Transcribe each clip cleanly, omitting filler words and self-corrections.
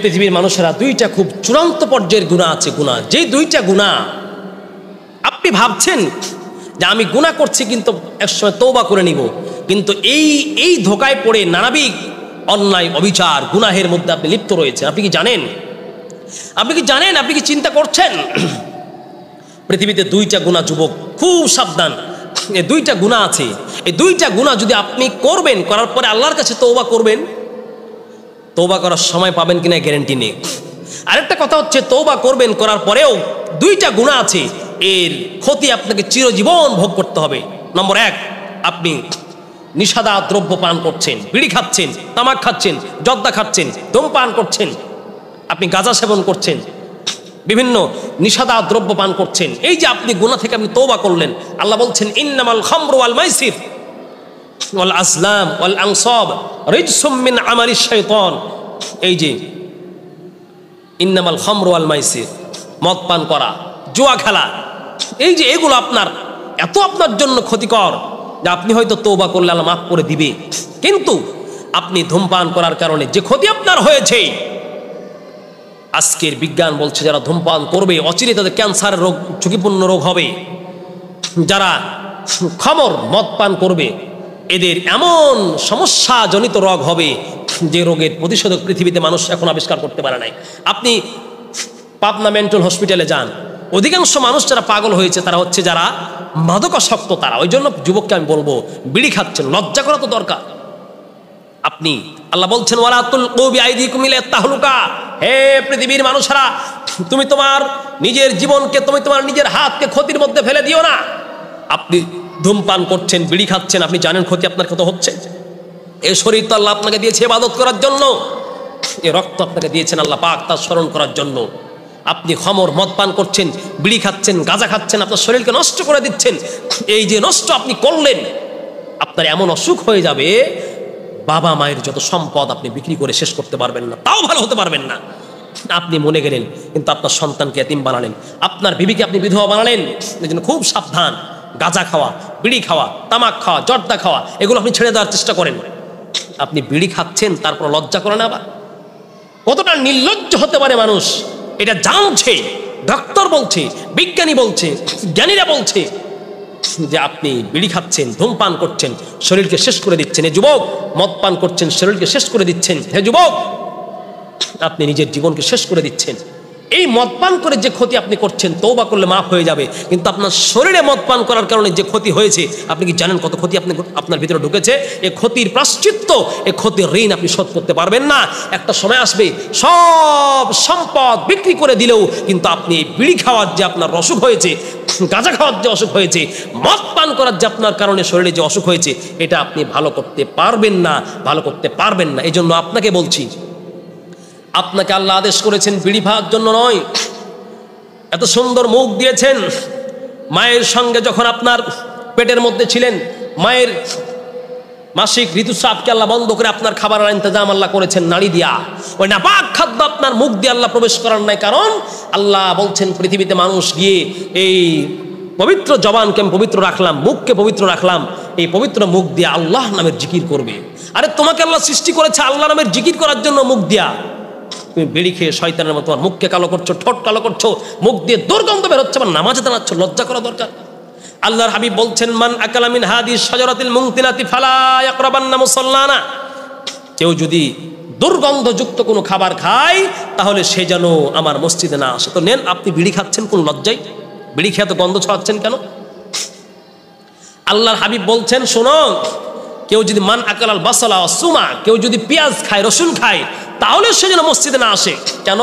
পৃথিবীর মানুষেরা দুইটা খুব চূড়ান্ত পর্যায়ের গুনাহ আছে। গুনাহ, যেই দুইটা গুনাহ আপনি ভাবছেন যে আমি গুনাহ করছি কিন্তু একসময় তওবা করে নিব, কিন্তু এই ধোকায় পড়ে নানাবিধ অন্যায় অবিচার গুনাহের মধ্যে আপনি লিপ্ত রয়েছেন। আপনি কি জানেন? আপনি কি চিন্তা করছেন? পৃথিবীতে দুইটা গুনাহ, যুবক খুব সাবধান, এই দুইটা গুনাহ আছে। এই দুইটা গুনাহ যদি আপনি করবেন, করার পরে আল্লাহর কাছে তওবা করবেন, তওবা করার সময় পাবেন কিনা গ্যারান্টি নেই। আরেকটা কথা হচ্ছে, তওবা করবেন, করার পরেও দুইটা গুনাহ আছে, এর ক্ষতি আপনাকে চিরজীবন ভোগ করতে হবে। নম্বর এক, আপনি নিষাদা দ্রব্য পান করছেন, বিড়ি খাচ্ছেন, তামাক খাচ্ছেন, জর্দা খাচ্ছেন, ধূমপান করছেন, আপনি গাঁজা সেবন করছেন, বিভিন্ন নিষাদা দ্রব্য পান করছেন। এই যে আপনি গুনাহ থেকে আপনি তওবা করলেন, আল্লাহ বলছেন ইন্নামাল খামরু ওয়াল মাইসির ওয়াল আজলাম ওয়াল আনসাব রিজসুম মিন আমালিশ শাইতান। এই যে ইন্নামাল খামরু ওয়াল মাইসির, মদ পান করা, জুয়া খেলা, এই যে এগুলো আপনার জন্য ক্ষতিকর, যে আপনি হয়তো তওবা করলে আল্লাহ মাফ করে দিবে, কিন্তু আপনি ধূমপান করার কারণে যে ক্ষতি আপনার হয়েছে, আজকের বিজ্ঞান বলছে যারা ধূমপান করবে অচিরে তাদের ক্যান্সারের রোগ, ঝুঁকিপূর্ণ রোগ হবে। যারা খামর মদ পান করবে এদের এমন সমস্যাজনিত রোগ হবে যে রোগের প্রতিষেধক পৃথিবীতে মানুষ এখন আবিষ্কার করতে পারে নাই। আপনি পাবনা মেন্টাল হসপিটালে যান, অধিকাংশ মানুষ যারা পাগল হয়েছে তারা হচ্ছে যারা মাদকাসক্ত তারা। ওই জন্য যুবককে আমি বলবো, বিড়ি খাচ্ছেন, লজ্জা করা তো দরকার। আপনি, আল্লাহ বলছেন ওয়ালা তুলকু বিআইদিকুম ইলা তাহলুকা, হে পৃথিবীর মানুষেরা, তুমি তোমার নিজের জীবনকে, তুমি তোমার নিজের হাতকে ক্ষতির মধ্যে ফেলে দিও না। আপনি ধূমপান করছেন, বিড়ি খাচ্ছেন, আপনি জানেন ক্ষতি আপনার কত হচ্ছে। এই শরীর তো আল্লাহ আপনাকে দিয়েছে ইবাদত করার জন্য, এই রক্ত আপনাকে দিয়েছেন আল্লাহ পাক তার স্মরণ করার জন্য। আপনি খমর মদ পান করছেন, বিড়ি খাচ্ছেন, গাঁজা খাচ্ছেন, আপনার শরীরকে নষ্ট করে দিচ্ছেন। এই যে নষ্ট আপনি করলেন, আপনার এমন অসুখ হয়ে যাবে, বাবা মায়ের যত সম্পদ আপনি বিক্রি করে শেষ করতে পারবেন না, তাও ভালো হতে পারবেন না। আপনি মনে গেলেন কিন্তু আপনার সন্তানকে এতিম বানালেন, আপনার বিবিকে আপনি বিধবা বানালেন। এই জন্য খুব সাবধান। গাঁজা খাওয়া, বিড়ি খাওয়া, তামাক খাওয়া, জর্দা খাওয়া, এগুলো আপনি ছেড়ে দেওয়ার চেষ্টা করেন। আপনি বিড়ি খাচ্ছেন, তারপর লজ্জা করেন আবার। কতটা নির্লজ্জ হতে পারে মানুষ, এটা জানছে, ডাক্তার বলছে, বিজ্ঞানী বলছে, জ্ঞানীরা বলছে যে আপনি বিড়ি খাচ্ছেন, ধূমপান করছেন, শরীরকে শেষ করে দিচ্ছেন। হে যুবক, মদ পান করছেন, শরীরকে শেষ করে দিচ্ছেন। হে যুবক, আপনি নিজের জীবনকে শেষ করে দিচ্ছেন। এই মদ পান করে যে ক্ষতি আপনি করছেন, তওবা করলে মাফ হয়ে যাবে, কিন্তু আপনার শরীরে মদ পান করার কারণে যে ক্ষতি হয়েছে, আপনি কি জানেন কত ক্ষতি আপনার ভিতরে ঢুকেছে? এই ক্ষতির প্রায়শ্চিত্ত, এই ক্ষতির ঋণ আপনি শোধ করতে পারবেন না। একটা সময় আসবে সব সম্পদ বিক্রি করে দিলেও কিন্তু আপনি বিড়ি খাওয়ার যে আপনার অসুখ হয়েছে, গাঁজা খাওয়ার যে অসুখ হয়েছে, মদ পান করার যে আপনার কারণে শরীরে যে অসুখ হয়েছে, এটা আপনি ভালো করতে পারবেন না। এই জন্য আপনাকে বলছি, আপনাকে আল্লাহ আদেশ করেছেন বিড়ি খাওয়ার জন্য নয়। এত সুন্দর মুখ দিয়েছেন, মায়ের সঙ্গে যখন আপনার পেটের মধ্যে ছিলেন, মায়ের মাসিক ঋতুস্রাবকে আল্লাহ বন্ধ করে আপনার খাবারের ইন্তজাম আল্লাহ করেছেন নাড়ি দিয়া। ওই নাপাক খাদ্য আপনার মুখ দিয়ে আল্লাহ প্রবেশ করার নাই, কারণ আল্লাহ বলছেন পৃথিবীতে মানুষ গিয়ে এই পবিত্র জবানকে আমি পবিত্র রাখলাম, মুখকে পবিত্র রাখলাম, এই পবিত্র মুখ দিয়ে আল্লাহ নামের জিকির করবে। আরে তোমাকে আল্লাহ সৃষ্টি করেছে আল্লাহ নামের জিকির করার জন্য মুখ দিয়া। তুমি বিড়ি খেয়ে শয়তানের মতো তোমার মুখকে কালো করছো, ঠোঁট কালো করছো, মুখ দিয়ে দুর্গন্ধ বের হচ্ছে, আবার নামাজে দাঁড়াচ্ছ, লজ্জা করা দরকার। আল্লাহর হাবিব বলছেন মান আকালা মিন হাদিস শাজারাতিল মুনতিনাতি ফালা ইয়াকরাবান্না মুসাল্লানা, কেউ যদি দুর্গন্ধযুক্ত কোনো খাবার খায় তাহলে সে যেন আমার মসজিদে না আসে। তো নেন, আপনি বিড়ি খাচ্ছেন কোন লজ্জায়? বিড়ি খেয়ে তো গন্ধ ছড়াচ্ছেন কেন? আল্লাহর হাবিব বলছেন শোনো, কেউ যদি মান আকালাল বাসালা ওয়া সুমা, কেউ যদি পেঁয়াজ খায়, রসুন খায়, তাহলে সে যেন মসজিদে না আসে। কেন?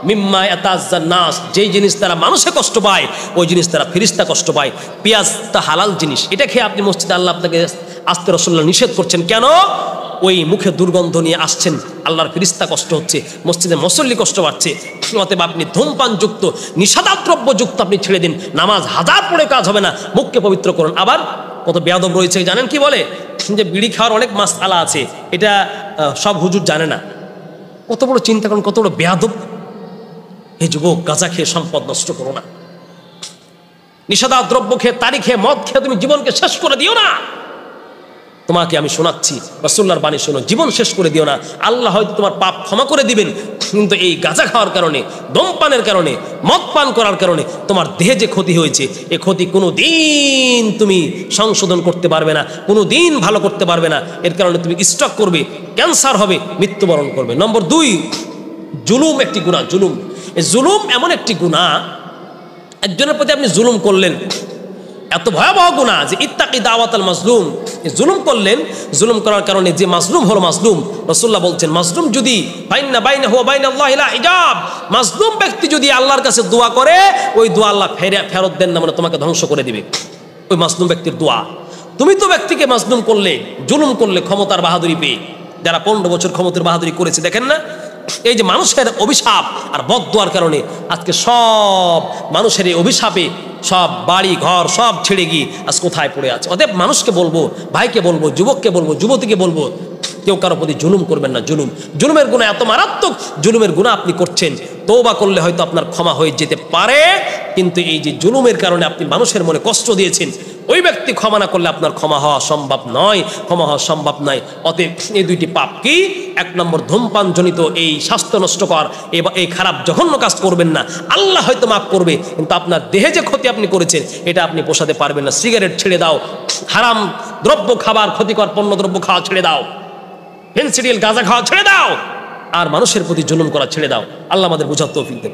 মিম্মা ইয়াতাজ্জান নাস, যেই জিনিস তারা মানুষে কষ্ট পায় ওই জিনিস তারা ফেরেশতা কষ্ট পায়। পেঁয়াজ তা হালাল জিনিস, এটা খেয়ে আপনি মসজিদে আল্লাহ আপনাকে আসতে রাসূলুল্লাহ নিষেধ করছেন কেন? ওই মুখে দুর্গন্ধ নিয়ে আসছেন, আল্লাহর ফেরেশতা কষ্ট হচ্ছে, মসজিদে মুসল্লি কষ্ট পাচ্ছে। অতএব আপনি ধূমপানযুক্ত নিষেধাদ্রব্যযুক্ত আপনি ছেড়ে দিন, নামাজ হাজার পড়ে কাজ হবে না, মুখকে পবিত্র করুন। আবার কত বেয়াদব রয়েছে জানেন কি বলে? যে বিড়ি খাওয়ার অনেক মাসআলা আছে, এটা সব হুজুর জানে না। কত বড় চিন্তা করুন, কত বড় বেয়াদব। হে যুবক, গাঁজা খেয়ে সম্পদ নষ্ট করো না, নিষেধাদ্রব্য খেয়ে, তারি খেয়ে, মদ খেয়ে তুমি জীবনকে শেষ করে দিও না। তোমাকে আমি শোনাচ্ছি, রাসূলুল্লাহর বাণী শোনো, জীবন শেষ করে দিও না। আল্লাহ হয়তো তোমার পাপ ক্ষমা করে দিবেন, কিন্তু এই গাঁজা খাওয়ার কারণে, ধূমপানের কারণে, মদ পান করার কারণে তোমার দেহে যে ক্ষতি হয়েছে, এ ক্ষতি কোনো দিন তুমি সংশোধন করতে পারবে না, কোনো দিন ভালো করতে পারবে না। এর কারণে তুমি স্ট্রোক করবে, ক্যান্সার হবে, মৃত্যুবরণ করবে। নম্বর 2, জুলুম একটি গুনাহ। জুলুম, এই জুলুম এমন একটি গুনাহ, একজনের প্রতি আপনি জুলুম করলেন, এত ভয়াবহ গুনাহ যে ইত্তাকি দাওয়াতাল মাজলুম, জুলুম করলেন। জুলুম করার কারণে যে মাজলুম হলো, মাজলুম, রাসূলুল্লাহ বলছেন মাজলুম যদি ফাইন্না বাইনাহু ওয়া বাইনাল্লাহি লা হিজাব, মাজলুম ব্যক্তি যদি আল্লাহর কাছে দোয়া করে, ওই দোয়া আল্লাহ ফেরত দেন না, মানে তোমাকে ধ্বংস করে দিবে ওই মাজলুম ব্যক্তির দোয়া। তুমি তো ব্যক্তিকে মাজলুম করলে, জুলুম করলে ক্ষমতার বাহাদুরি পেয়ে। যারা 15 বছর ক্ষমতার বাহাদুরি করেছে দেখেন না, এই যে মানুষের অভিশাপ আর বদদোয়ার কারণে আজকে সব মানুষের এই অভিশাপে সব বাড়ি ঘর সব ছেড়ে গিয়ে আজ কোথায় পড়ে আছে। অতএব মানুষকে বলবো, ভাইকে বলবো, যুবককে বলবো, যুবতীকে বলবো, কেউ কারো প্রতি জুলুম করবেন না। জুলুমের গুনাহ এত মারাত্মক, জুলুমের গুনাহ আপনি করছেন, তওবা করলে হয়তো আপনার ক্ষমা হয়ে যেতে পারে, কিন্তু এই যে জুলুমের কারণে আপনি মানুষের মনে কষ্ট দিয়েছেন, ওই ব্যক্তি ক্ষমা না করলে আপনার ক্ষমা হওয়া সম্ভব নয়, ক্ষমা হওয়া সম্ভব নয়। অতএব এই 2টি পাপ কি? 1 নম্বর ধূমপান জনিত এই স্বাস্থ্য নষ্টকর এই খারাপ জঘন্য কাজ করবেন না। আল্লাহ হয়তো মাফ করবে, কিন্তু আপনার দেহে যে ক্ষতি আপনি করেছেন এটা আপনি পোষাতে পারবেন না। সিগারেট ছেড়ে দাও, হারাম দ্রব্য খাবার, ক্ষতিকর পণ্য দ্রব্য খাওয়া ছেড়ে দাও, ফেনসিডিল গাঁজা খাওয়া ছেড়ে দাও, আর মানুষের প্রতি জুলুম করা ছেড়ে দাও। আল্লাহ আমাদের বুঝার তৌফিক দেন।